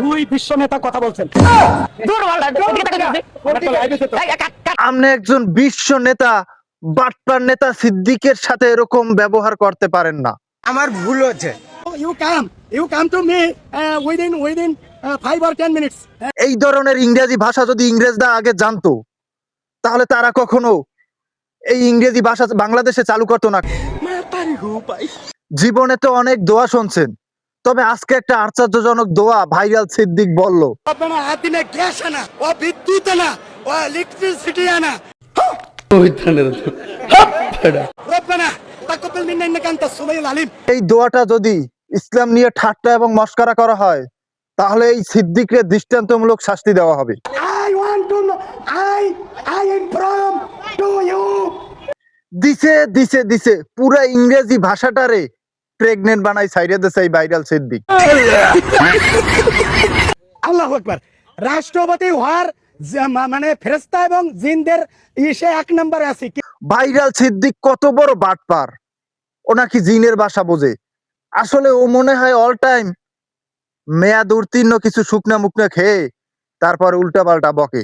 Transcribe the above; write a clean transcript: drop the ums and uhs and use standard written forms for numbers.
দুই বিশ্ব নেতা কথা বলছেন। আপনি একজন বিশ্ব নেতা বাটপার নেতা সিদ্দিকের সাথে এরকম ব্যবহার করতে পারেন না। আমার ভুল হচ্ছে। You come to me within 5 or 10 minutes. এই ধরনের ইংরেজি ভাষা যদি ইংরেজরা আগে জানতো তাহলে তারা কখনো এই ইংরেজি ভাষা বাংলাদেশে চালু করতো না। জীবনে তো অনেক দোয়া শুনছেন, তবে আজকে একটা আশ্চর্যজনক দোয়া ভাইরাল সিদ্দিক বলল। ربنا آتنا গ্যাস আনা ও বিদ্যুৎ আনা ও ইলেকট্রিসিটি আনা ربنا تقبل منا انك انت السميع العليم. এই দোয়াটা যদি ইসলাম নিয়ে ঠাট্টা এবং মস্করা করা হয় তাহলে এই সিদ্দিককে দৃষ্টান্তমূলক শাস্তি দেওয়া হবে। I want to know, I inform to you. দিছে দিছে দিছে পুরা ইংরেজি ভাষাটারে প্রেগনেন্ট বানাই সাইরে দেছে এই ভাইরাল সিদ্দিক। আল্লাহু আকবার। রাষ্ট্রপতি হওয়ার মানে ফেরেশতা এবং জিনদের ইসে এক নম্বরে আছে। ভাইরাল সিদ্দিক কত বড় বাটপার, ও নাকি জিনের ভাষা বোঝে। আসলে ও মনে হয় অল টাইম মেয়াদ উত্তীর্ণ কিছু শুকনা মুকনা খেয়ে তারপর উল্টা পাল্টা বকে।